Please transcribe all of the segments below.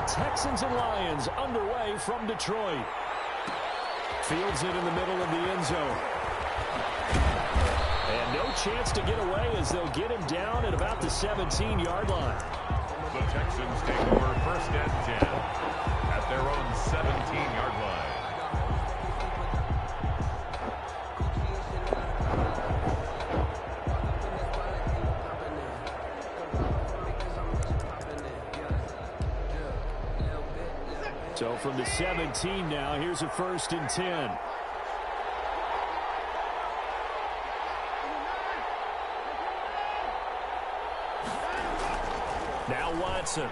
Texans and Lions underway from Detroit. Fields it in the middle of the end zone. And no chance to get away as they'll get him down at about the 17-yard line. The Texans take over first and 10 at their own 17-yard line. So from the 17 now, here's a 1st and 10. Now Watson.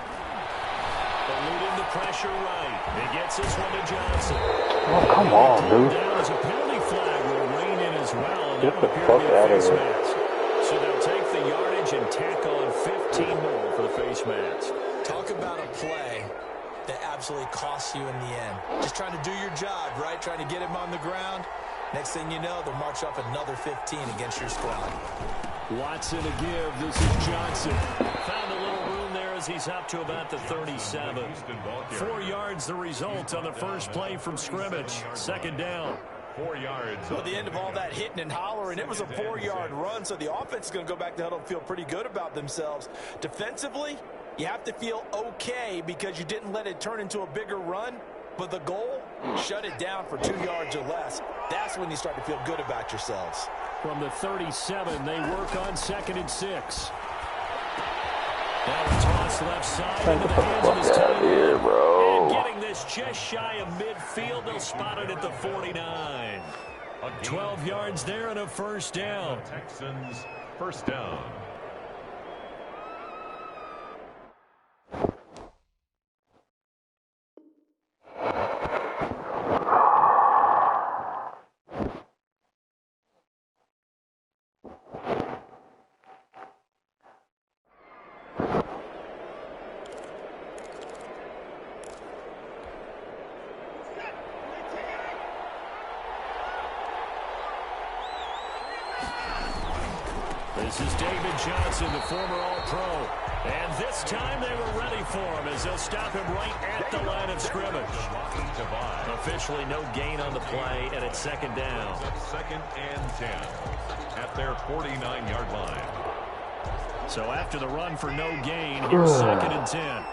Eluding the pressure right. He gets this one to Johnson. Oh, come on, dude. Down as a penalty flag will rein in as well. Get the fuck out of here. So they'll take the yardage and tack on 15 more for the face mask. Talk about a play that absolutely costs you in the end. Just trying to do your job, right? Trying to get him on the ground. Next thing you know, they'll march up another 15 against your squad. Watson to give. This is Johnson. Found a little room there as he's up to about the 37. 4 yards the result on the first play from scrimmage. 2nd down. 4 yards. Well, the end of all that hitting and hollering, it was a 4-yard run, so the offense is going to go back to huddle and feel pretty good about themselves. Defensively, you have to feel okay because you didn't let it turn into a bigger run, but the goal, shut it down for 2 yards or less. That's when you start to feel good about yourselves. From the 37, they work on 2nd and 6. Now a toss left side into the hands of his team. And getting this just shy of midfield, they'll spot it at the 49. 12 yards there and a 1st down. Texans, 1st down. This is David Johnson, the former All-Pro. And this time they were ready for him as they'll stop him right at the line of scrimmage. Officially no gain on the play, and it's 2nd down. 2nd and 10 at their 49-yard line. So after the run for no gain, here's 2nd and 10.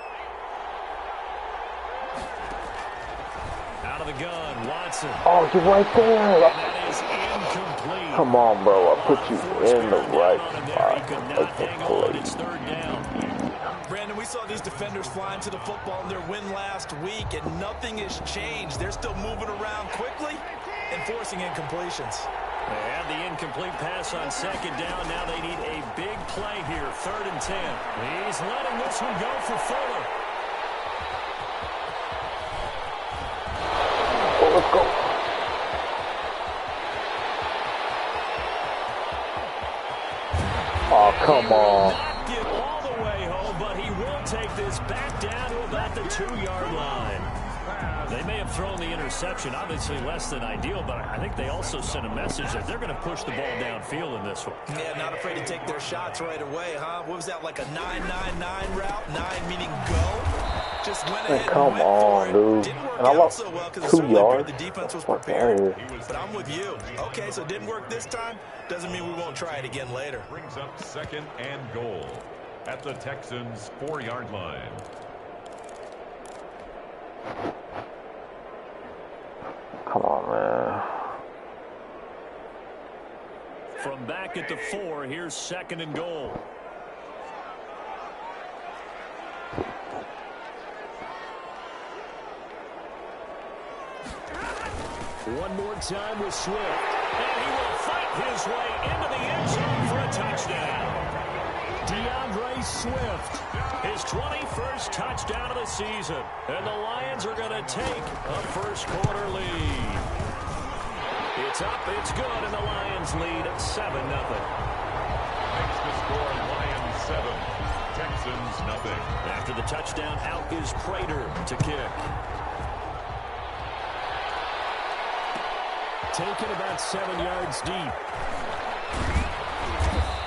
Out of the gun, Watson. Oh, you're right there. And that is incomplete. Come on, bro. I put you in the right spot. He could not hang on. It's 3rd down. Brandon, we saw these defenders flying to the football in their win last week, and nothing has changed. They're still moving around quickly and forcing incompletions. They had the incomplete pass on 2nd down. Now they need a big play here. 3rd and 10. He's letting this one go for Fuller. Oh, let's go. Oh, come on. Not get all the way home, but he will take this back down to about the 2-yard line. They may have thrown the interception, obviously less than ideal, but I think they also sent a message that they're going to push the ball downfield in this one. Yeah, not afraid to take their shots right away, huh? What was that, like a 9-9-9 route? 9 meaning go? Just went ahead and come went on, for it. dude. Didn't work And I out lost so well because 2 yards. the defense was Fuck prepared. outta here. But I'm with you. Okay, so it didn't work this time. Doesn't mean we won't try it again later. Brings up 2nd and goal at the Texans' 4-yard line. Come on, man. From back at the 4, here's 2nd and goal. One more time with Swift. And he will fight his way into the end zone for a touchdown. DeAndre Swift, his 21st touchdown of the season. And the Lions are going to take a first-quarter lead. It's up, it's good, and the Lions lead 7-0. Makes the score Lions 7, Texans nothing. After the touchdown, out is Prater to kick. Taken about 7 yards deep.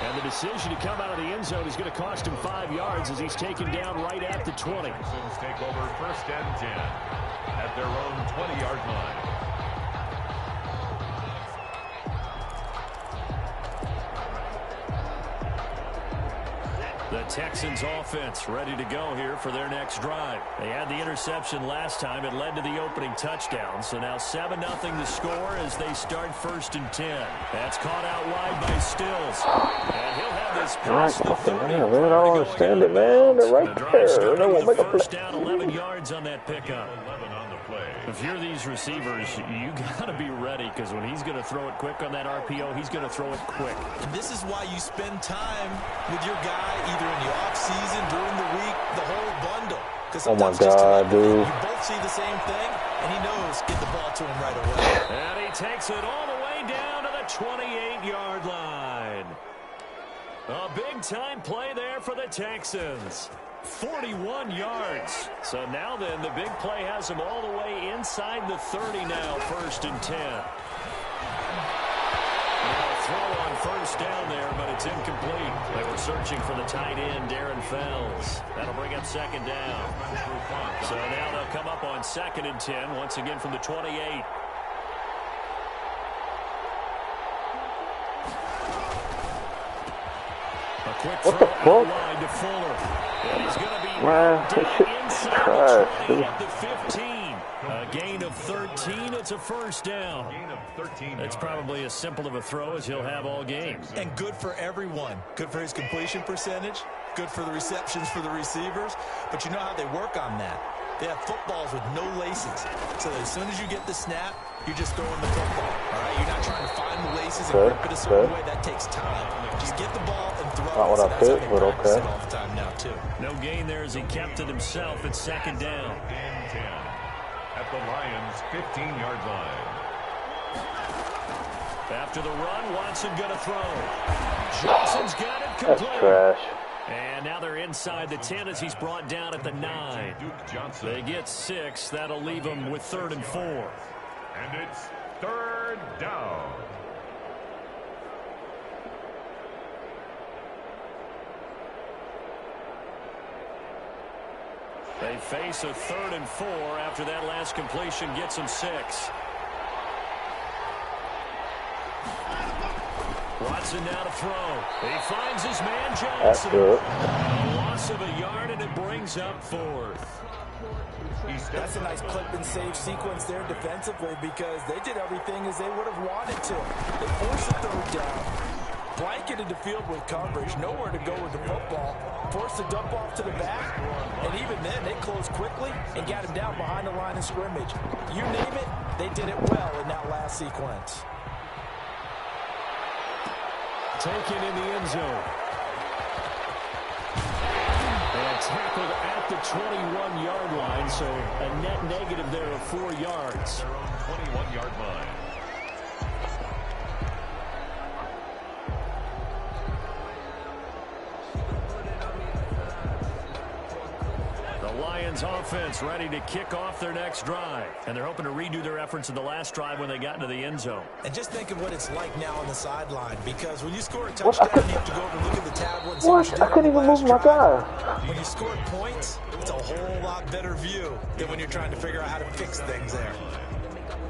And And the decision to come out of the end zone is going to cost him 5 yards as he's taken down right at the 20. Texans take over first and 10 at their own 20-yard line. The Texans offense ready to go here for their next drive. They had the interception last time. It led to the opening touchdown. So now 7-0 the score as they start first and 10. That's caught out wide by Stills. And he'll have this pass to the 30. Man, I don't understand it, man. They're right there. They won't make a play. First down, 11 yards on that pickup. 11 on the play. If you're these receivers, you got to be ready because when he's going to throw it quick on that RPO, he's going to throw it quick. And this is why you spend time with your guy either in the offseason, during the week, the whole bundle. Oh, my God, dude. You both see the same thing, and he knows get the ball to him right away. And he takes it all the way down to the 28-yard line. A big-time play there for the Texans. 41 yards. So now then, the big play has him all the way inside the 30 now, first and 10. Throw on first down there, but it's incomplete. They were searching for the tight end, Darren Fells. That'll bring up second down. So now they'll come up on second and 10, once again from the 28. A quick throw outline to Fuller. And he's going to be down inside the 20 at the 15. A gain of 13. It's a first down. Gain of 13. It's probably as simple of a throw as he'll have all game. And good for everyone. Good for his completion percentage. Good for the receptions for the receivers. But you know how they work on that. They have footballs with no laces. So as soon as you get the snap, you're just throwing the football. All right? You're not trying to find the laces and grip it a certain way. That takes time. Just get the ball and throw it. Not what I picked, but okay. All the time now, too. No gain there as he kept it himself at second down. And 10 at the Lions' 15-yard line. After the run, Watson going to throw. Johnson's got it complete. That's trash. And now they're inside the 10 as he's brought down at the 9. Duke Johnson. They get 6. That'll leave them with 3rd and 4. And it's 3rd down. They face a 3rd and 4 after that last completion gets them 6. Watson now to throw. He finds his man Johnson. That's good. A loss of a yard, and it brings up 4th. That's a nice clip and save sequence there defensively because they did everything as they would have wanted to. They forced the 3rd down, blanketed the field with coverage, nowhere to go with the football, forced the dump off to the back, and even then they closed quickly and got him down behind the line of scrimmage. You name it, they did it well in that last sequence. Taken in the end zone. And tackled at the 21-yard line, so a net negative there of 4 yards. Their own 21-yard line. The Lions offense ready to kick off their next drive. And they're hoping to redo their efforts in the last drive when they got into the end zone. And just think of what it's like now on the sideline, because when you score a touchdown, you have to go over and look at the tablet and see what you did. I couldn't even move my guy. When you score points, it's a whole lot better view than when you're trying to figure out how to fix things there.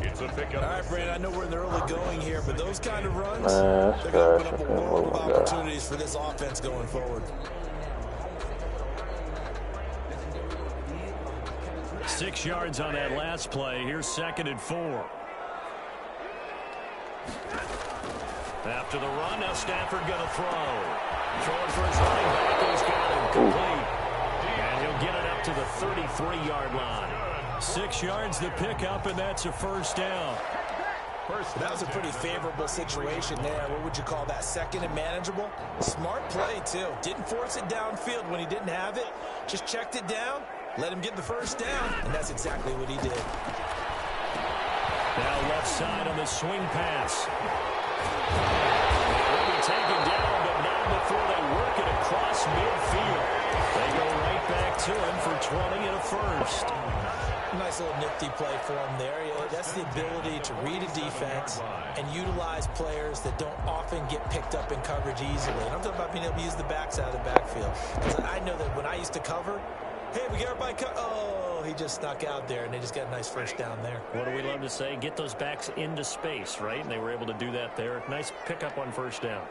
It's a pickup. All right, Brandon, I know we're in the early going here, but those kind of runs, That's they're going to trash. open up a world of opportunities for this offense going forward. 6 yards on that last play. Here's 2nd and 4. After the run, now Stafford going to throw. Throwing for his running back. He's got it complete. And he'll get it up to the 33-yard line. 6 yards the pickup, and that's a first down. That was a pretty favorable situation there. What would you call that? 2nd and manageable? Smart play, too. Didn't force it downfield when he didn't have it. Just checked it down. Let him get the first down, and that's exactly what he did. Now left side on the swing pass. They'll be taken down, but not before they work it across midfield. They go right back to him for 20 and a first. Nice little nifty play for him there. Yeah, that's the ability to read a defense and utilize players that don't often get picked up in coverage easily. And I'm talking about being able to use the backside of the backfield. Because I know that when I used to cover, hey, we got everybody oh, he just snuck out there, and they just got a nice first down there. What do we love to say? Get those backs into space, right? And they were able to do that there. Nice pickup on first down.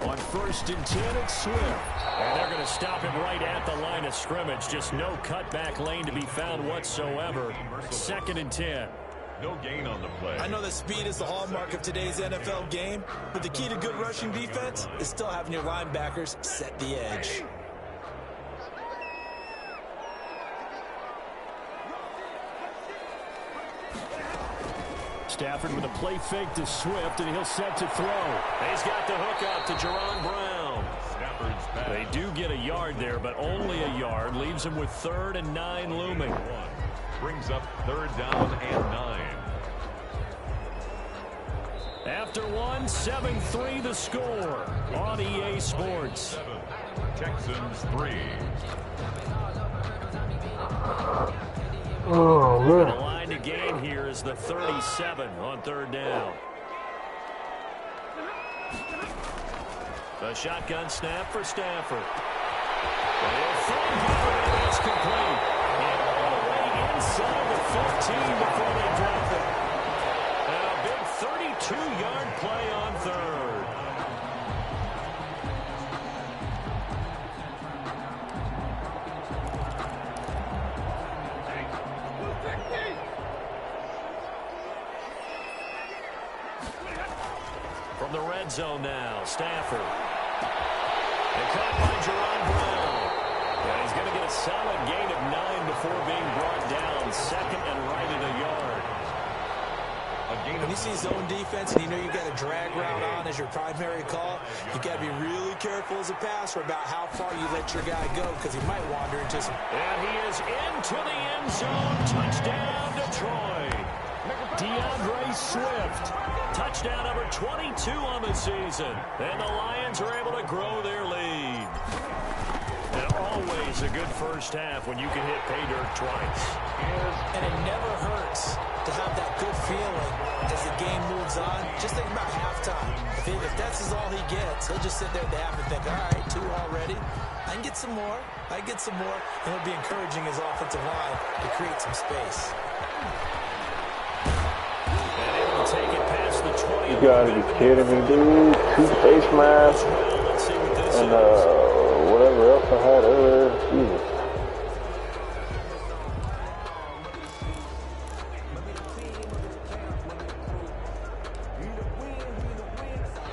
On 1st and 10, it's Swift. And they're going to stop him right at the line of scrimmage. Just no cutback lane to be found whatsoever. 2nd and 10. No gain on the play. I know that speed is the hallmark of today's NFL game, but the key to good rushing defense is still having your linebackers set the edge. Stafford with a play fake to Swift, and he'll set to throw. He's got the hook out to Jerron Brown. Stafford's back. They do get a yard there, but only a yard. Leaves him with 3rd and 9 looming. Brings up 3rd down and 9. After 1, 7-3 the score on EA Sports. Texans 3. Oh, The man. line to gain here is the 37 on 3rd down. The shotgun snap for Stafford. It's complete. And all the way inside the 15 before they drop it. And a big 32-yard play on 3rd. From the red zone now, Stafford. And caught by Jerron Brown. And he's going to get a solid gain of 9 before being brought down. 2nd and right at a yard. When you see zone defense and you know you've got a drag route on as your primary call, you got to be really careful as a passer about how far you let your guy go because he might wander into some. And he is into the end zone. Touchdown, Detroit. DeAndre Swift. Touchdown number 22 on the season. And the Lions are able to grow their lead. And always a good first half when you can hit pay dirt twice. And it never hurts to have that good feeling as the game moves on. Just think about halftime. If that's all he gets, he'll just sit there at the half and think, all right, 2 already. I can get some more. I can get some more. And he'll be encouraging his offensive line to create some space. And able to take it past the 20. You gotta be kidding me, dude. 2 face masks and whatever else I had earlier. Jesus.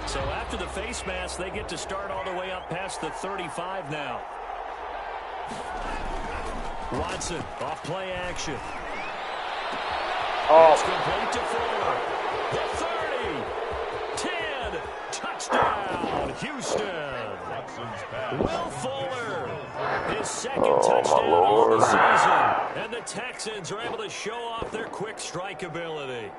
So after the face mask, they get to start all the way up past the 35 now. Watson off play action. It's complete to Fuller. The 30, 10, touchdown, Houston. Will Fuller, his 2nd touchdown of the season. And the Texans are able to show off their quick strike ability.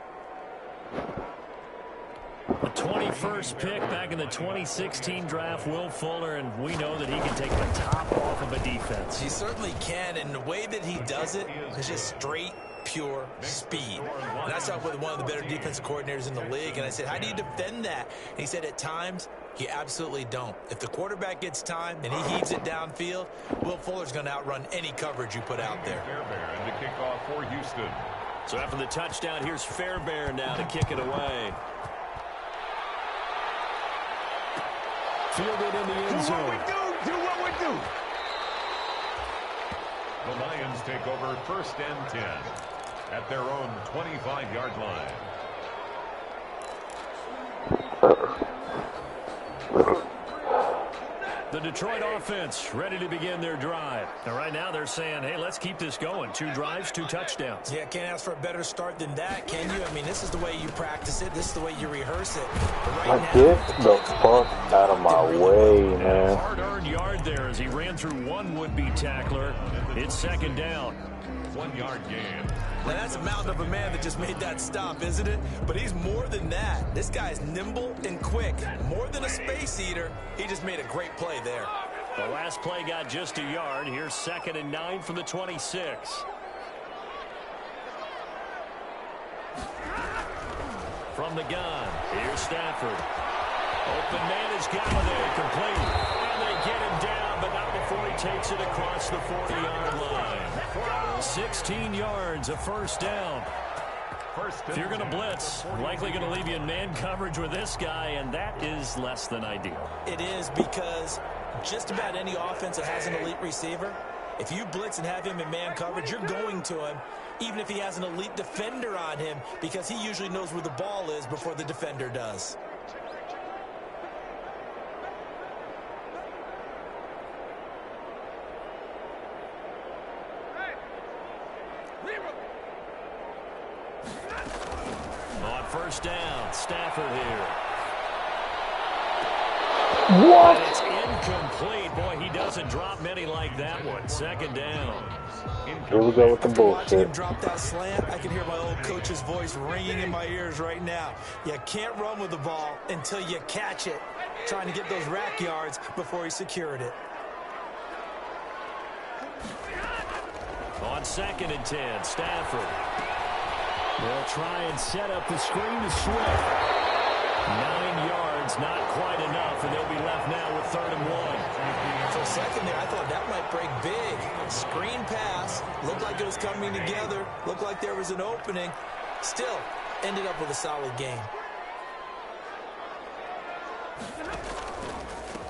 The 21st pick back in the 2016 draft, Will Fuller, and we know that he can take the top off of a defense. He certainly can, and the way that he does it is just straight, pure speed. And I saw with one of the better defensive coordinators in the league, and I said, how do you defend that? And he said, at times, you absolutely don't. If the quarterback gets time and he heaves it downfield, Will Fuller's going to outrun any coverage you put out there. Fairbairn to kick off for Houston. So after the touchdown, here's Fairbairn now to kick it away. Fielded in the end zone. Do what we do. The Lions take over 1st and 10 at their own 25-yard line. The Detroit offense ready to begin their drive. And right now they're saying, hey, let's keep this going. 2 drives, 2 touchdowns. Yeah, can't ask for a better start than that, can you? I mean, this is the way you practice it. This is the way you rehearse it. But right now, Get the fuck out of my way, man. Hard-earned yard there as he ran through one would-be tackler. It's 2nd down. 1-yard gain. Now that's a mountain of a man that just made that stop, isn't it? But he's more than that. This guy's nimble and quick. More than a space eater, he just made a great play there. The last play got just a yard. Here's 2nd and 9 from the 26. From the gun, here's Stafford. Open man is Galladay, complete. And they get him down, but not before he takes it across the 40-yard line. 16 yards, a first down. If you're going to blitz, likely going to leave you in man coverage with this guy, and that is less than ideal. It is, because just about any offense that has an elite receiver, if you blitz and have him in man coverage, you're going to him, even if he has an elite defender on him, because he usually knows where the ball is before the defender does. On first down, Stafford here. What? And it's incomplete. Boy, he doesn't drop many like that one. 2nd down. Here we go with the After watching him bullshit. drop that slant, I can hear my old coach's voice ringing in my ears right now. You can't run with the ball until you catch it. Trying to get those rack yards before he secured it. On 2nd and 10, Stafford. They'll try and set up the screen to Swift. 9 yards, not quite enough, and they'll be left now with 3rd and 1. For a second there, I thought that might break big. Screen pass. Looked like it was coming together. Looked like there was an opening. Still, ended up with a solid game.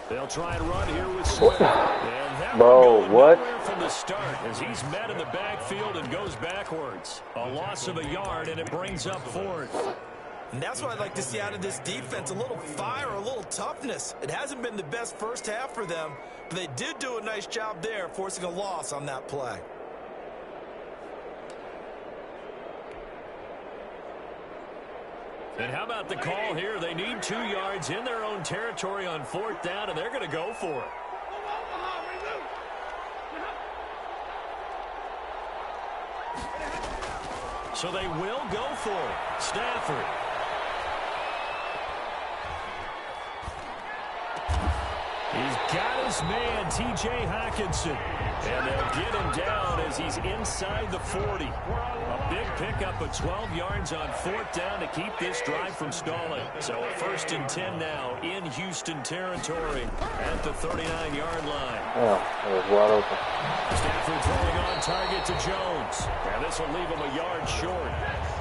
They'll try and run here with Swift. And that Bro, one what? nowhere from the start as he's met in the backfield and goes backwards. A loss of a yard, and it brings up 4th. And that's what I'd like to see out of this defense. A little fire, a little toughness. It hasn't been the best first half for them, but they did do a nice job there, forcing a loss on that play. And how about the call here? They need 2 yards in their own territory on 4th down, and they're going to go for it. So they will go for it. Stafford. He's got his man, T.J. Hockenson. And they'll get him down as he's inside the 40. A big pickup of 12 yards on 4th down to keep this drive from stalling. So 1st and 10 now in Houston territory at the 39-yard line. Oh, it was wide open. Stafford throwing on target to Jones. And this will leave him a yard short.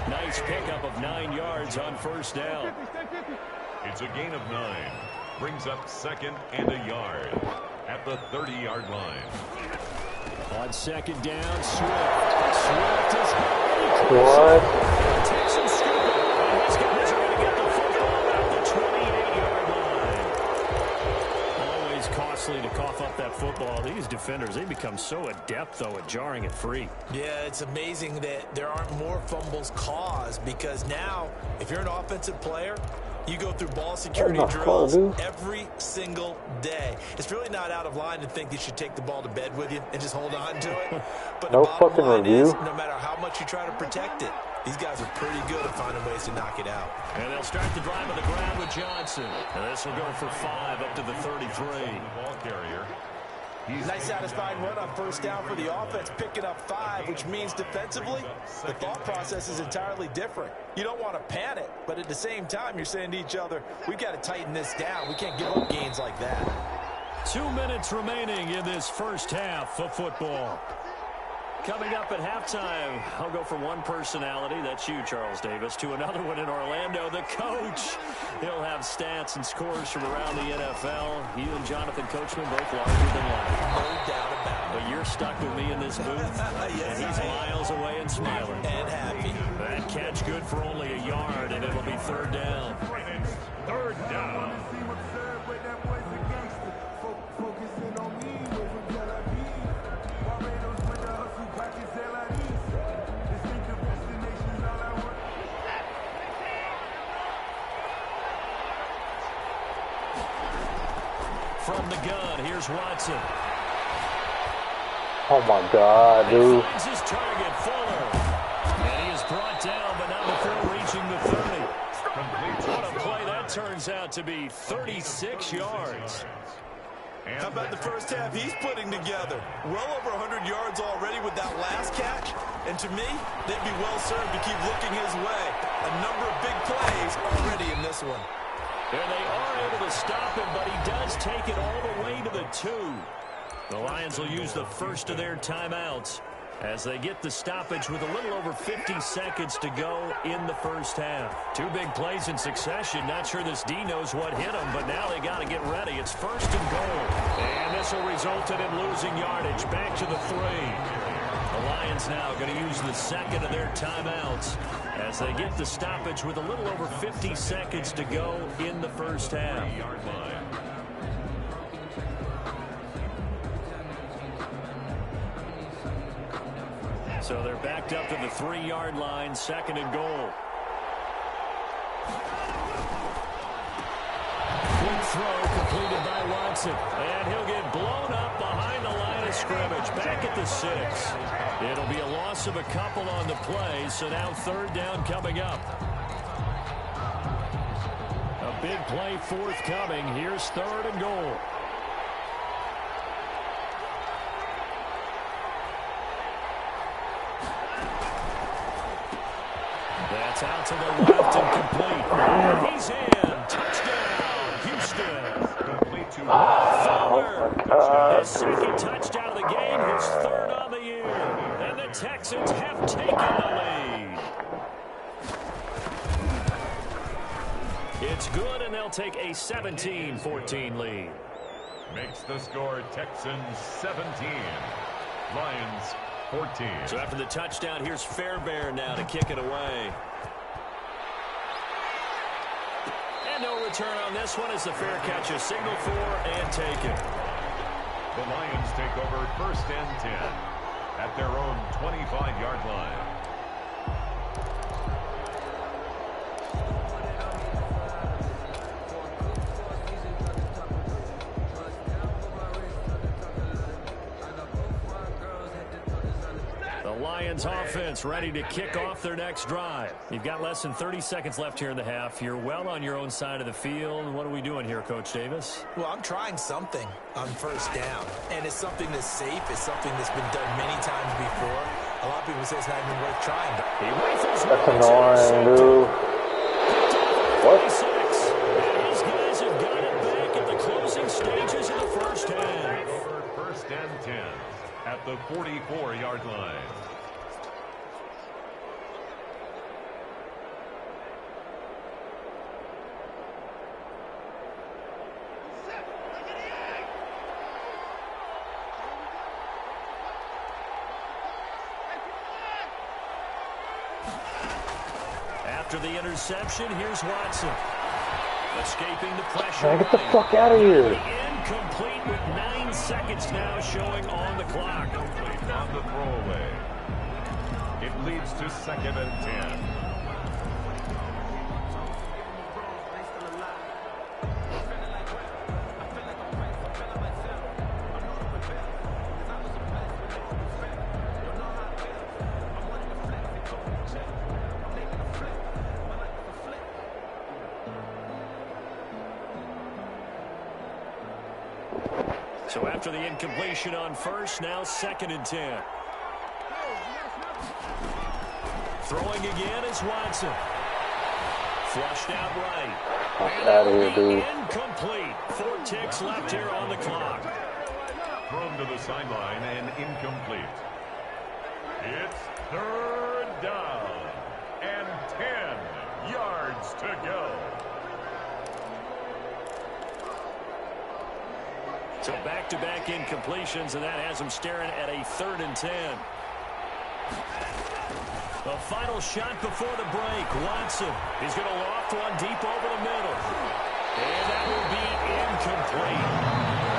Nice pickup of 9 yards on 1st down. It's a gain of 9. Brings up 2nd and a yard at the 30-yard line. On 2nd down, Swift. Swift is What? takes some scoop. And his guys are going to get the football at the 28-yard line. Always costly to cough up that football. These defenders, they become so adept, though, at jarring it free. Yeah, it's amazing that there aren't more fumbles caused, because now, if you're an offensive player, you go through ball security drills every single day. It's really not out of line to think you should take the ball to bed with you and just hold on to it. But No the bottom fucking line review. is, no matter how much you try to protect it, these guys are pretty good at finding ways to knock it out. And they'll start the drive on the ground with Johnson. And this will go for 5 up to the 33. Ball carrier. Nice satisfying run on 1st down for the offense, picking up 5, which means defensively, the thought process is entirely different. You don't want to panic, but at the same time, you're saying to each other, we've got to tighten this down. We can't give up gains like that. 2 minutes remaining in this first half of football. Coming up at halftime, I'll go from one personality, that's you, Charles Davis, to another one in Orlando, the coach. He'll have stats and scores from around the NFL. You and Jonathan Coachman both larger than life. No doubt about it. But you're stuck with me in this booth, Yes, and he's miles away and smiling. And happy. That catch good for only a yard, and it'll be 3rd down. 3rd down. From the gun, here's Watson. Oh my God, dude. He finds his target, Fuller. And he is brought down, but not before reaching the 30. What a play that turns out to be, 36 yards. How about the first half he's putting together? Well over 100 yards already with that last catch. And to me, they'd be well served to keep looking his way. A number of big plays already in this one. And they are able to stop him, but he does take it all the way to the 2. The Lions will use the first of their timeouts as they get the stoppage with a little over 50 seconds to go in the first half. 2 big plays in succession. Not sure this D knows what hit him, but now they got to get ready. It's first and goal. And this will result in him losing yardage. Back to the 3. The Lions now going to use the second of their timeouts as they get the stoppage with a little over 50 seconds to go in the first half. So they're backed up to the 3-yard line, second and goal. Quick throw completed by Watson. And he'll get blown up behind the line of scrimmage. Back at the 6. It'll be a loss of a couple on the play, so now third down coming up. A big play forthcoming. Here's third and goal. That's out to the left and complete. And he's in. Touchdown, Houston. Complete to Fuller. His second touchdown of the game. His third on the year. And the Texans have taken the lead. It's good, and they'll take a 17-14 lead. Makes the score Texans 17. Lions 14. So after the touchdown, here's Fairbairn now to kick it away. And no return on this one as the fair catch is signaled for and taken. The Lions take over first and 10 at their own 25-yard line. Lions offense ready to kick off their next drive. You've got less than 30 seconds left here in the half. You're well on your own side of the field. What are we doing here, Coach Davis? Well, I'm trying something on first down, and it's something that's safe. It's something that's been done many times before. A lot of people say it's not even worth trying. He rifles. That's annoying, dude. What? These guys have got it back at the closing stages of the first half. Over first and 10 at the 44-yard line. After the interception, here's Watson. Escaping the pressure. Man, get the fuck out of here. Incomplete with 9 seconds now showing on the clock. Complete on the throwaway. It leads to second and 10. So after the incompletion on first, now second and 10. Throwing again is Watson. Flushed out right. Fuck out of here, dude. Incomplete. 4 ticks left here on the clock. Thrown to the sideline and incomplete. It's third down and 10 yards to go. So back-to-back incompletions, and that has him staring at a third and 10. The final shot before the break. Watson is going to loft one deep over the middle. And that will be incomplete.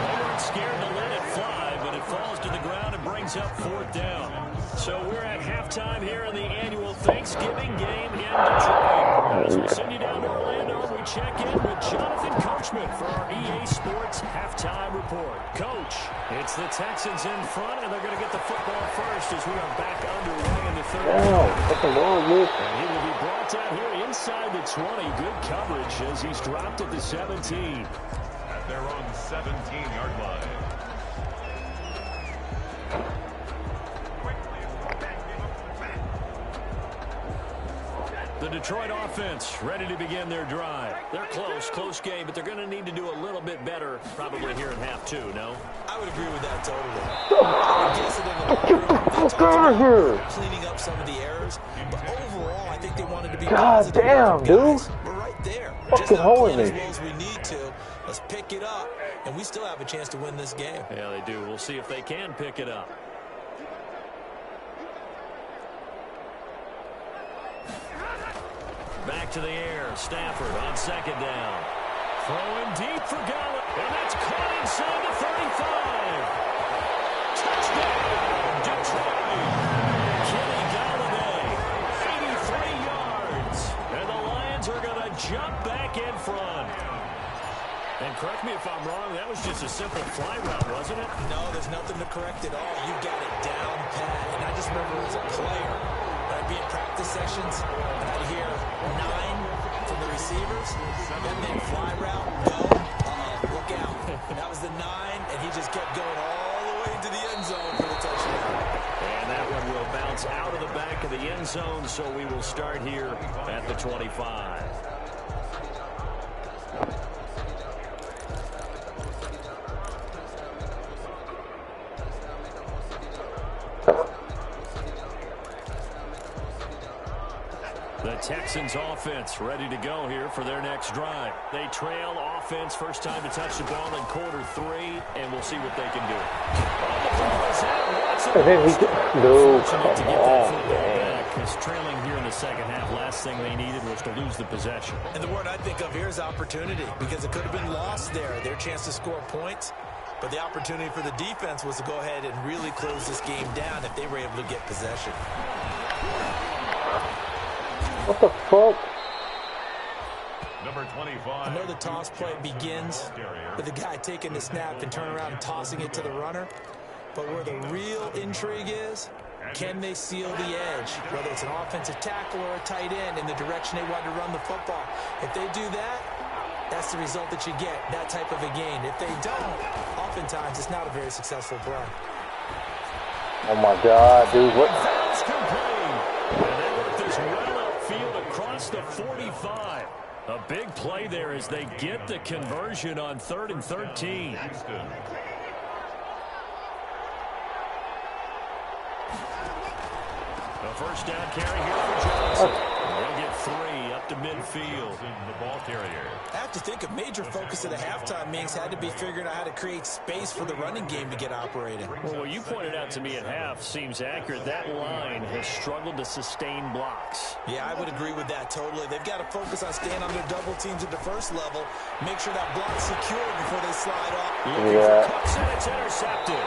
They weren't scared to let it fly, but it falls to the ground and brings up fourth down. So we're at halftime here in the annual Thanksgiving game in Detroit. As we send you down to Orlando, we check in with Jonathan Coach Cashman for our EA Sports Halftime Report. Coach, it's the Texans in front, and they're going to get the football first as we are back underway in the third. And he will be brought down here inside the 20. Good coverage as he's dropped at the 17. At their own 17-yard line. The Detroit offense ready to begin their drive. They're close game, but they're going to need to do a little bit better probably here in half two, no? I would agree with that totally. I would guess it in the locker room. They talked about cleaning up some of the errors, but overall, I think they wanted to be God damn, dude. We're right there. Fucking Just not playing as me. well as we need to. Let's pick it up, and we still have a chance to win this game. Yeah, they do. We'll see if they can pick it up. Back to the air. Stafford on second down. Throwing deep for Gallup. And that's caught inside the 35. Touchdown, Detroit. Kenny Galladay, 83 yards. And the Lions are going to jump back in front. And correct me if I'm wrong, that was just a simple fly route, wasn't it? No, there's nothing to correct at all. You got it down pat. And I just remember as a player, I'd be in practice sessions, and I'd hear 9 from the receivers, and then fly route, go, look out. That was the 9, and he just kept going all the way to the end zone for the touchdown. And that one will bounce out of the back of the end zone, so we will start here at the 25. The Texans offense ready to go here for their next drive. They trail offense, first time to touch the ball in quarter 3, and we'll see what they can do. Because trailing here in the second half, last thing they needed was to lose the possession. And the word I think of here is opportunity, because it could have been lost there, their chance to score points. But the opportunity for the defense was to go ahead and really close this game down if they were able to get possession. What the fuck? Number 25. I know the toss play begins with the guy taking the snap and turning around and tossing it to the runner. But where the real intrigue is, can they seal the edge? Whether it's an offensive tackle or a tight end in the direction they want to run the football. If they do that, that's the result that you get, that type of a gain. If they don't, oftentimes it's not a very successful play. Oh my God, dude. What? That's complete. And they work this well upfield across the 45. A big play there as they get the conversion on 3rd and 13. A first down carry here for Johnson. They'll get 3 up to midfield. The ball carrier. I have to think a major focus of the halftime meetings had to be figuring out how to create space for the running game to get operating. Well, what you pointed out to me at half seems accurate. That line has struggled to sustain blocks. Yeah, I would agree with that totally. They've got to focus on staying under double teams at the first level. Make sure that block's secure before they slide off. Looking for Cooks, and it's intercepted.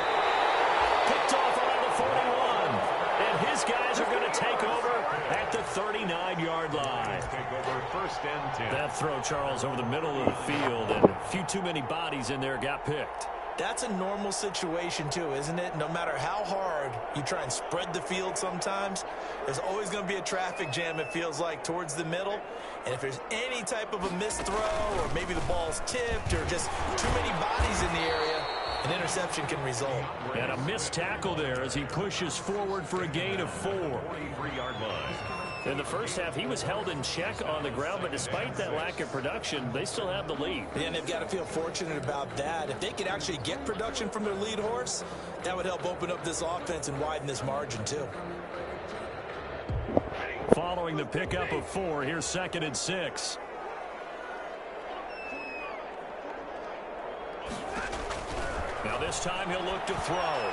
Picked off around the 41. And his guys are going to take over at the 39-yard line. Take over 1st and 10. That throw, Charles, over the middle of the field, and a few too many bodies in there got picked. That's a normal situation, too, isn't it? No matter how hard you try and spread the field sometimes, there's always going to be a traffic jam, it feels like, towards the middle. And if there's any type of a missed throw, or maybe the ball's tipped, or just too many bodies in the area, an interception can result. And a missed tackle there as he pushes forward for a gain of 4. 43-yard line. In the first half, he was held in check on the ground, but despite that lack of production, they still have the lead. And they've got to feel fortunate about that. If they could actually get production from their lead horse, that would help open up this offense and widen this margin, too. Following the pickup of 4, here's 2nd and 6. Now this time he'll look to throw.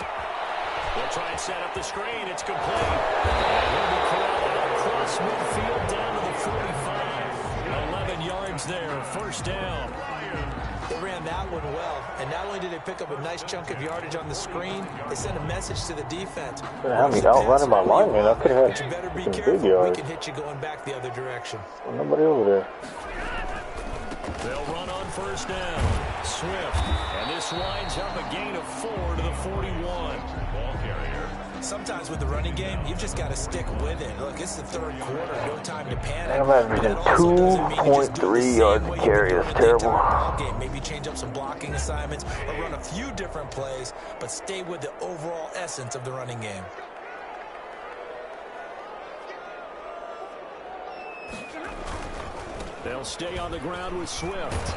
They'll try and set up the screen. It's complete. And he'll be corralled across midfield down to the 45. 11 yards there, 1st down. They ran that one well, and not only did they pick up a nice chunk of yardage on the screen, they sent a message to the defense. How many outrunning my lineman? I could have But you better be some big careful. We yards. can hit you going back the other direction. Nobody over there. They'll run on first down. Swift. And this winds up a gain of 4 to the 41. Ball carrier. Sometimes with the running game, you've just got to stick with it. Look, it's the third quarter. No time to panic. I'm averaging 2.3 yards a carry. That's terrible. Maybe change up some blocking assignments or run a few different plays, but stay with the overall essence of the running game. They'll stay on the ground with Swift.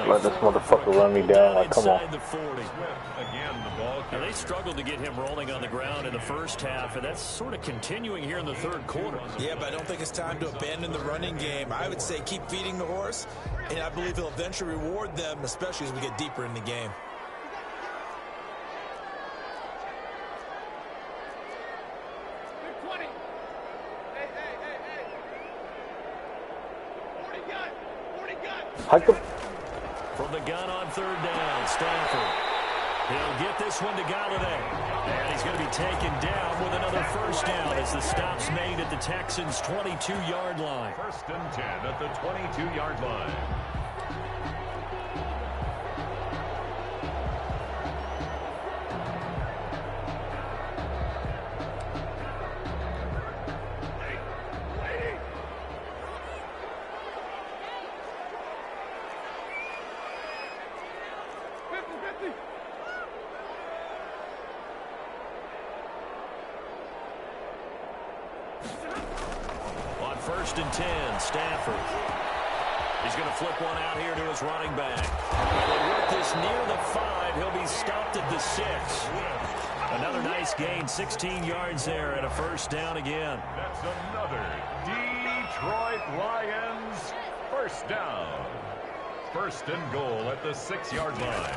Let this motherfucker run me down. Like, come on. The 40. Again, the ball And they struggled to get him rolling on the ground in the first half, and that's sort of continuing here in the third quarter. Yeah, but I don't think it's time to abandon the running game. I would say keep feeding the horse, and I believe he'll eventually reward them, especially as we get deeper in the game. Hike up. From the gun on third down, Stafford. He'll get this one to Galladay. And he's going to be taken down with another first down as the stop's made at the Texans' 22-yard line. First and 10 at the 22-yard line. On first and 10, Stafford. He's going to flip one out here to his running back. They work this near the 5. He'll be stopped at the 6. Another nice gain, 16 yards there and a first down again. That's another Detroit Lions first down. First and goal at the 6-yard line.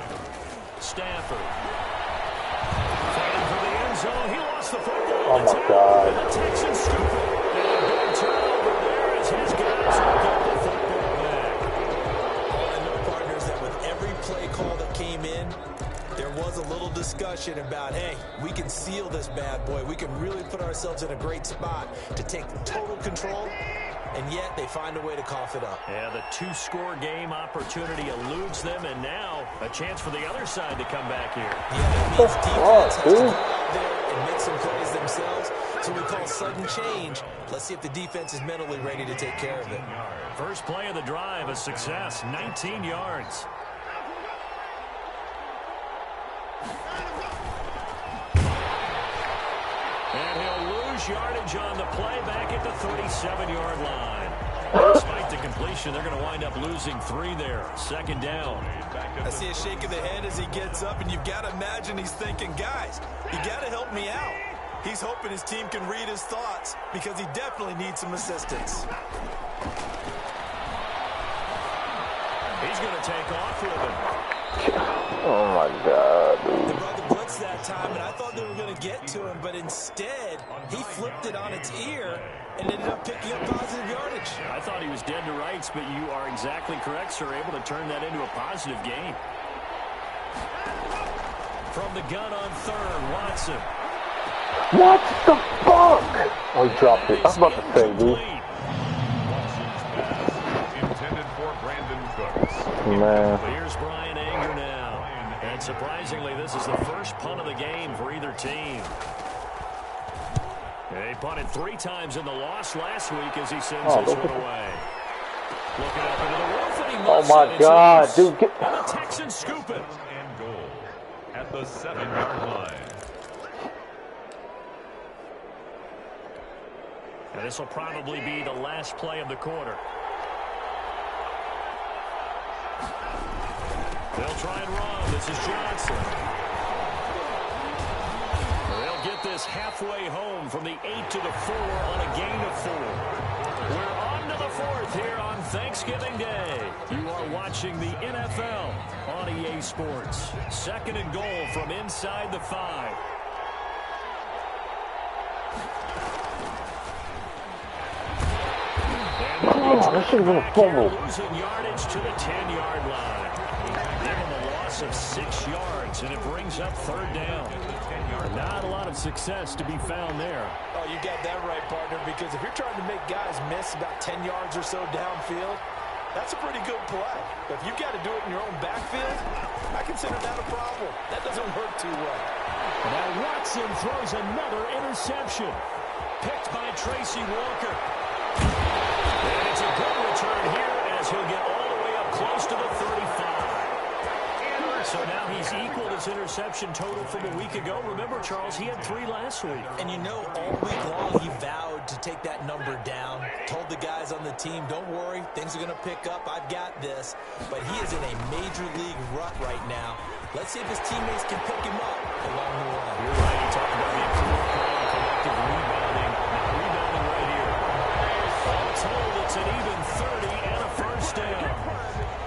Stafford. Fighting for the end zone. He lost the football. Oh, my God. And the Texans scoop it. And a big turnover there as his guys will get the football back. I know, partners, that with every play call that came in, there was a little discussion about, hey, we can seal this bad boy. We can really put ourselves in a great spot to take total control, and yet they find a way to cough it up. Yeah, the 2-score game opportunity eludes them, and now a chance for the other side to come back here. Yeah, that means defense has to go out there and make some plays themselves. So we call sudden change. Let's see if the defense is mentally ready to take care of it. First play of the drive, a success, 19 yards. And he'll lose yardage on the play back at the 37-yard line. Despite the completion, they're going to wind up losing 3 there. Second down. I see a shake of the head as he gets up, and you've got to imagine he's thinking, guys, you got to help me out. He's hoping his team can read his thoughts because he definitely needs some assistance. He's going to take off with him. Oh, my God, dude. They brought the blitz that time, and I thought they were going to get to him, but instead, he flipped it on its ear and ended up picking up positive yardage. I thought he was dead to rights, but you are exactly correct, sir. Able to turn that into a positive gain. From the gun on third, Watson. What the fuck? Oh, he dropped it. I was about to say, dude. Watson's pass intended for Brandon Cooks. Man. Here's Brian Anger now. And surprisingly, this is the first punt of the game for either team. They punted 3 times in the loss last week as he sends this one away. Looking up into the roof, and he Oh, muffs my it. God, dude. Get... And the Texans scoop it. And goal at the 7-yard line. And this will probably be the last play of the quarter. They'll try and run. This is Johnson. They'll get this halfway home from the 8 to the 4 on a gain of 4. We're on to the 4th here on Thanksgiving Day. You are watching the NFL on EA Sports. Second and goal from inside the 5. Oh, that should have been a fumble. Losing yardage to the 10-yard line. Give him a loss of 6 yards, and it brings up third down. Not a lot of success to be found there. Oh, you got that right, partner, because if you're trying to make guys miss about 10 yards or so downfield, That's a pretty good play. But if you've got to do it in your own backfield, I consider that a problem. That doesn't work too well. Now Watson throws another interception. Picked by Tracy Walker. And it's a good return here as he'll get all the way up close to the 35. So now he's equaled his interception total from a week ago. Remember, Charles, he had 3 last week. And you know, all week long he vowed to take that number down. Told the guys on the team, don't worry, things are going to pick up. I've got this. But he is in a major league rut right now. Let's see if his teammates can pick him up along the way. You're right. He talked about the improved play and collective rebounding. Now rebounding right here. All told, it's an even 30 and a first down.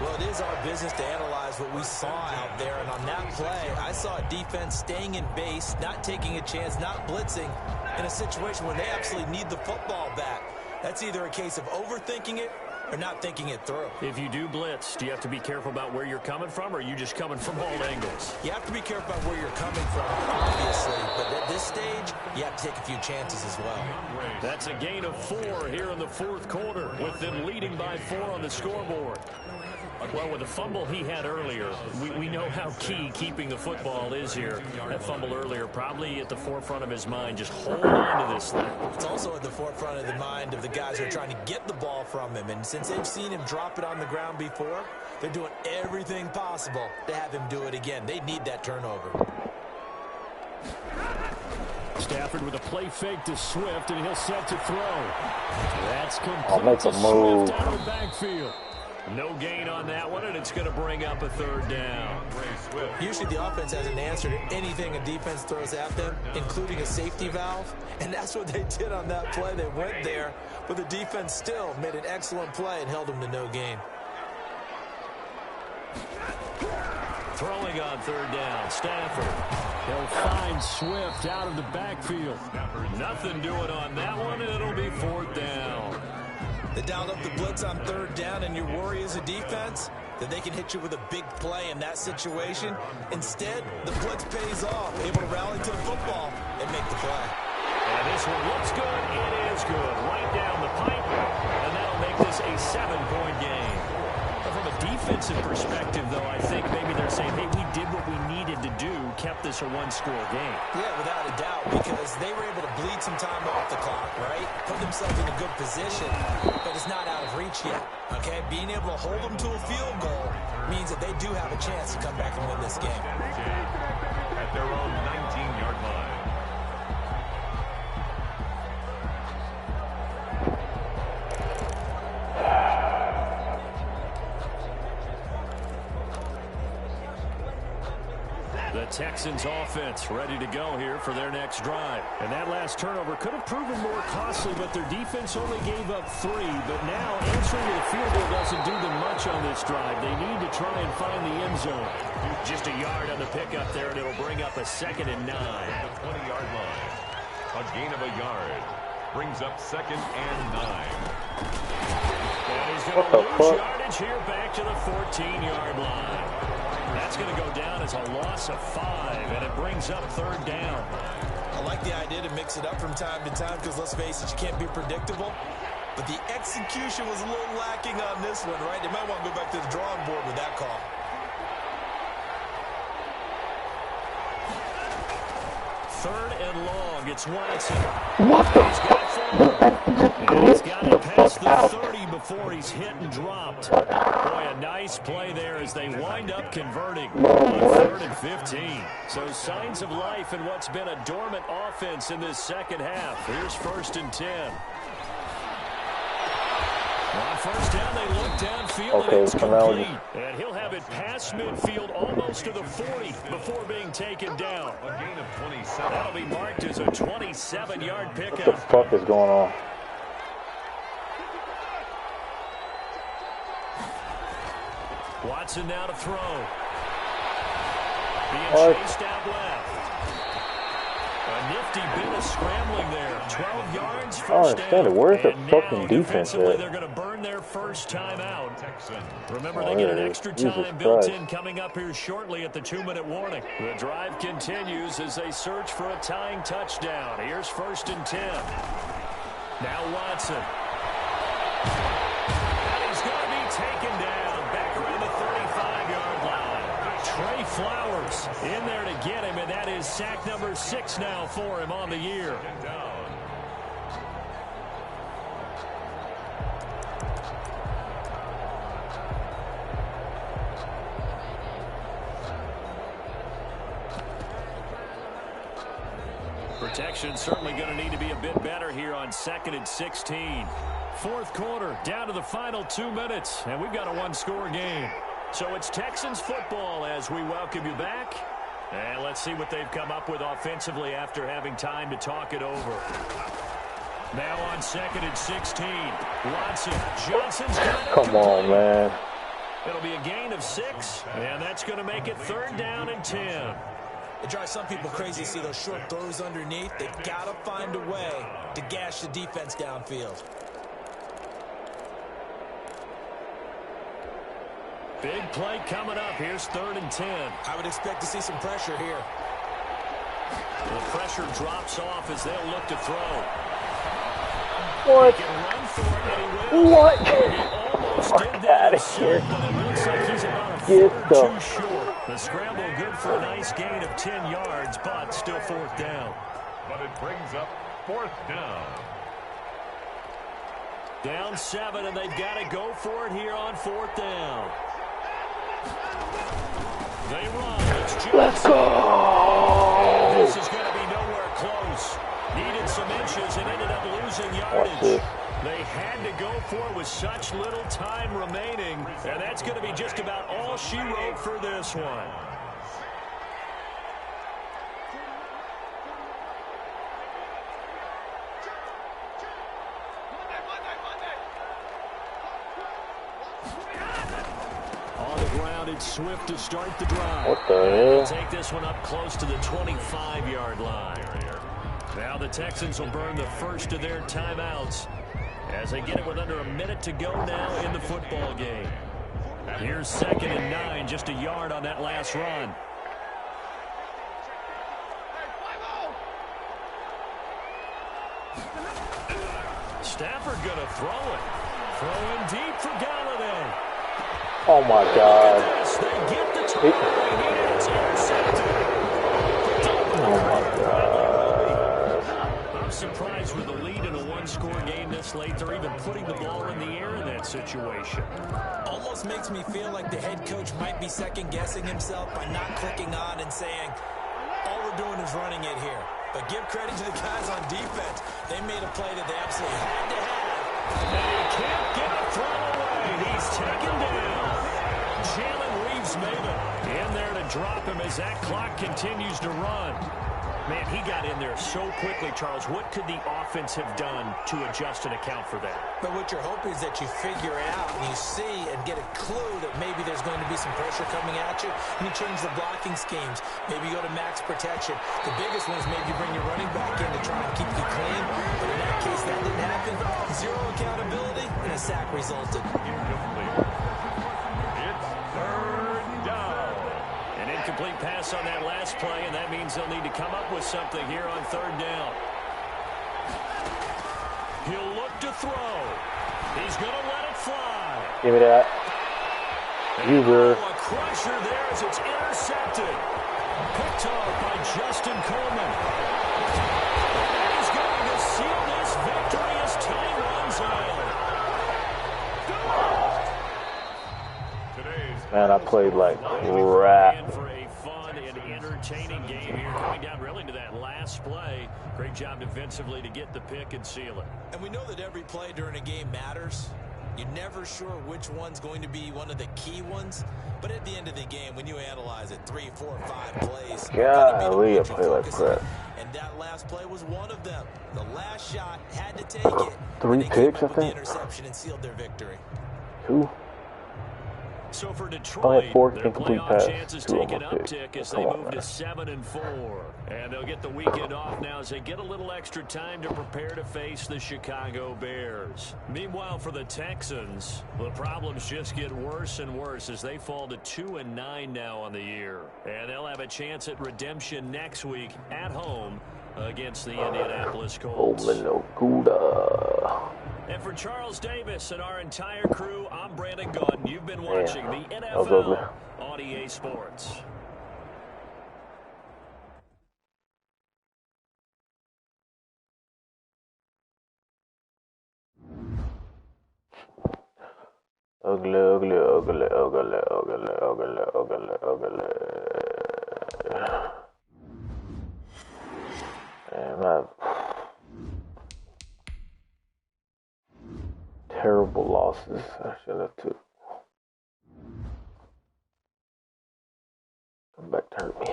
Well, it is our business to analyze what we saw out there. And on that play, I saw a defense staying in base, not taking a chance, not blitzing in a situation where they absolutely need the football back. That's either a case of overthinking it or not thinking it through. If you do blitz, do you have to be careful about where you're coming from, or are you just coming from all angles? You have to be careful about where you're coming from, obviously. But at this stage, you have to take a few chances as well. That's a gain of 4 here in the fourth quarter, with them leading by 4 on the scoreboard. Well, with the fumble he had earlier, we know how key keeping the football is here. That fumble earlier probably at the forefront of his mind. Just hold on to this thing. It's also at the forefront of the mind of the guys who are trying to get the ball from him. And since they've seen him drop it on the ground before, they're doing everything possible to have him do it again. They need that turnover. Stafford with a play fake to Swift, and he'll set to throw. That's complete. I'll make a move. Swift out of the backfield. No gain on that one, and it's going to bring up a 3rd down. Usually the offense has an answer to anything a defense throws at them, including a safety valve, and that's what they did on that play. They went there, but the defense still made an excellent play and held them to no gain. Throwing on 3rd down, Stafford. He'll find Swift out of the backfield. Nothing doing on that one, and it'll be 4th down. They dialed up the blitz on 3rd down, and your worry as a defense that they can hit you with a big play in that situation. Instead, the blitz pays off, able to rally to the football and make the play. And this one looks good. It is good. Right down the pipe, and that'll make this a 7-point game. But from a defensive perspective, though, I think maybe they're saying, hey, we did what we needed to do, kept this a 1-score game. Yeah, without a doubt, because they were able to bleed some time off the clock, right? Put themselves in a good position, but it's not out of reach yet, okay? Being able to hold them to a field goal means that they do have a chance to come back and win this game. At their own 19-yard line. The Texans offense ready to go here for their next drive. And that last turnover could have proven more costly, but their defense only gave up 3. But now answering to the field goal doesn't do them much on this drive. They need to try and find the end zone. Just a yard on the pickup there, and it'll bring up a 2nd and 9. At the 20-yard line. A gain of a yard. Brings up 2nd and 9. And he's going to lose yardage here back to the 14-yard line. That's going to go down as a loss of 5, and it brings up 3rd down. I like the idea to mix it up from time to time because, let's face it, you can't be predictable. But the execution was a little lacking on this one, right? They might want to go back to the drawing board with that call. Third and long. It's Watson. What the He's got to pass the 30 before he's hit and dropped. Boy, a nice play there as they wind up converting on 3rd and 15. So signs of life in what's been a dormant offense in this second half. Here's 1st and 10. On 1st down, they look downfield, and it's complete. And he'll have it past midfield almost to the 40 before being taken down. A gain of 27. That'll be marked as a 27-yard What the pickup. fuck is going on? Watson now to throw. Being chased out left. A nifty bit of scrambling there. 12 yards, first down. Where's the And fucking now, defense defensively, at? they're going to burn their first time out. Remember, Oh, they get an there it is. extra Jesus time built Christ. in coming up here shortly at the 2-minute warning. The drive continues as they search for a tying touchdown. Here's 1st and 10. Now Watson. And he's going to be taken Flowers in there to get him, and that is sack number 6 now for him on the year. Protection certainly going to need to be a bit better here on 2nd and 16. Fourth quarter, down to the final 2 minutes, and we've got a one-score game. So it's Texans football as we welcome you back. And let's see what they've come up with offensively after having time to talk it over. Now on 2nd and 16, Watson. Johnson's got it. Come on, man. It'll be a gain of 6, and that's going to make it 3rd down and 10. It drives some people crazy to see those short throws underneath. They've got to find a way to gash the defense downfield. Big play coming up. Here's 3rd and 10. I would expect to see some pressure here. The pressure drops off as they'll look to throw. What? He can run for it, and he will. What? He almost did that himself, but it looks like he's about a foot or 2 short. The scramble good for a nice gain of 10 yards, but still 4th down. But it brings up 4th down. Down 7, and they've got to go for it here on 4th down. They run. It's Johnson. Let's go. This is going to be nowhere close. Needed some inches and ended up losing yardage. They had to go for it with such little time remaining, and that's going to be just about all she wrote for this one. On the ground, it's Swift to start the drive. What the hell? Take this one up close to the 25-yard line. Now the Texans will burn the first of their timeouts as they get it with under a minute to go now in the football game. Here's 2nd and 9, just a yard on that last run. Stafford going to throw it. Throwing deep for Galladay. Oh, my God. They get the target. It's intercepted. Oh, my God. I'm surprised with the lead in a one-score game this late. They're even putting the ball in the air in that situation. Almost makes me feel like the head coach might be second-guessing himself by not clicking on and saying, all we're doing is running it here. But give credit to the guys on defense. They made a play that they absolutely had to have. And he can't get a throw away. He's taken down. Jalen Reeves made it in there to drop him as that clock continues to run. Man, he got in there so quickly, Charles. What could the offense have done to adjust and account for that? But what you're hoping is that you figure it out and you see and get a clue that maybe there's going to be some pressure coming at you, and you change the blocking schemes. Maybe you go to max protection. The biggest one is maybe you bring your running back in to try and keep you clean. But in that case, that didn't happen. Zero accountability, and a sack resulted. Incomplete pass on that last play, and that means they'll need to come up with something here on 3rd down. He'll look to throw. He's going to let it fly. Give me that. User. A crusher there as it's intercepted. Picked off by Justin Coleman. He's going to seal this victory as time runs out. Man, I played like crap. For a fun and entertaining game here, coming down really to that last play. Great job defensively to get the pick and seal it. And we know that every play during a game matters. You're never sure which one's going to be one of the key ones. But at the end of the game, when you analyze it, 3, 4, 5 plays. Golly, I play like crap. And that last play was one of them. The last shot had to take it. 3 picks, I think. The interception and sealed their victory. 2. So for Detroit, 4 their incomplete playoff passes, chances 2 take an almost uptick picked. as they Come on, move man. to 7-4. And they'll get the weekend off now as they get a little extra time to prepare to face the Chicago Bears. Meanwhile, for the Texans, the problems just get worse and worse as they fall to 2-9 now on the year. And they'll have a chance at redemption next week at home against the Indianapolis Colts. And for Charles Davis and our entire crew, I'm Brandon Gaudin. You've been watching the NFL on EA Sports. Ugly, ugly, ugly, ugly, ugly, ugly, ugly, ugly. And I've terrible losses. I should have took. Come back to hurt me.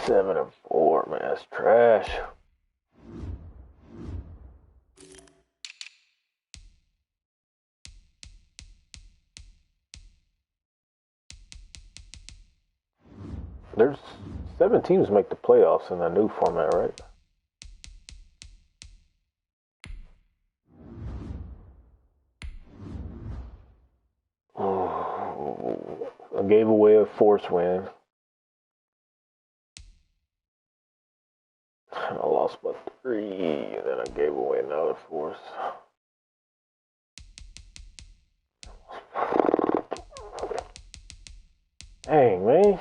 Seven and 4, man, that's trash. There's 7 teams make the playoffs in the new format, right? I gave away a force win. And I lost by 3, and then I gave away another force. Dang, man.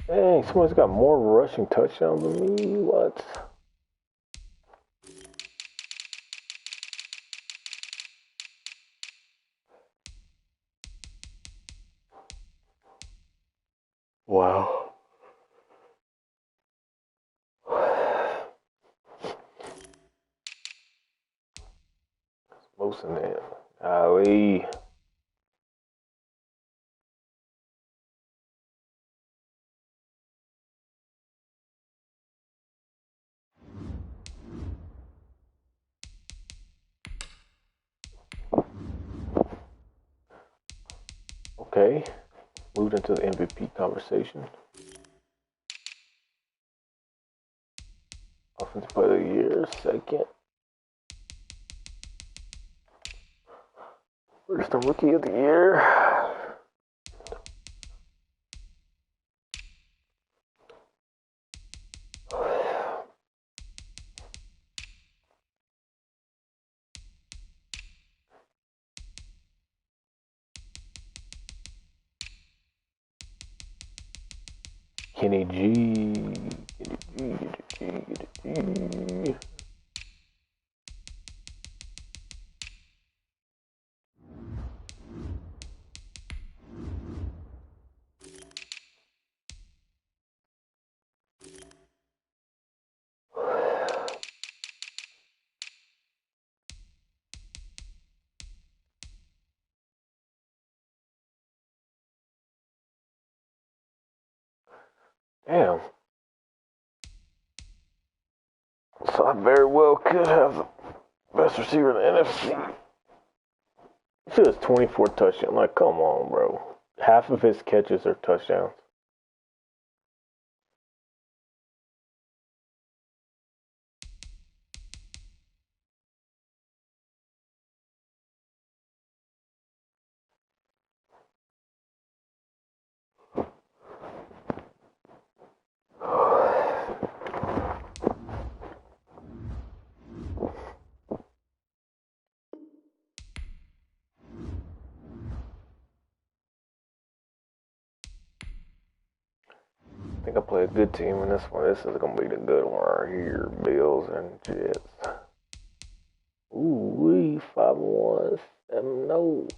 Dang, someone's got more rushing touchdowns than me. What? Wow. Most of that. Ali. Okay. Moved into the MVP conversation. Offensive Player of the Year, second. First, the Rookie of the Year. Kenny G. Damn. So I very well could have the best receiver in the NFC. He has 24 touchdowns. Like, come on, bro. Half of his catches are touchdowns. I think I play a good team in this one. This is going to be the good one right here. Bills and Jets. Ooh, 5-1, 7-0.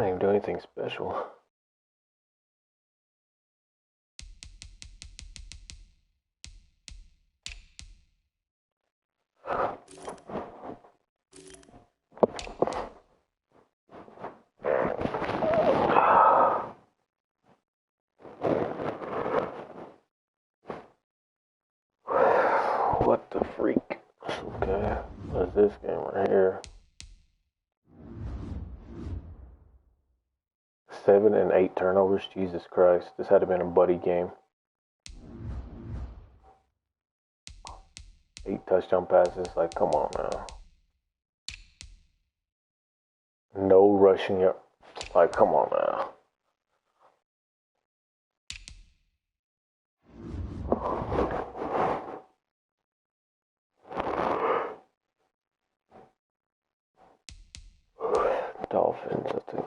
didn't even do anything special. What the freak? Okay, what's this game right here? 7 and 8 turnovers. Jesus Christ, this had to have been a buddy game. 8 touchdown passes. Like, come on now. No rushing it. Like, come on now. Dolphins, I think.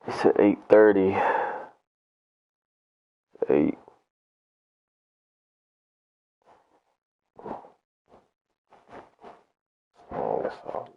It's at 8:30. 8. Oh, that's all.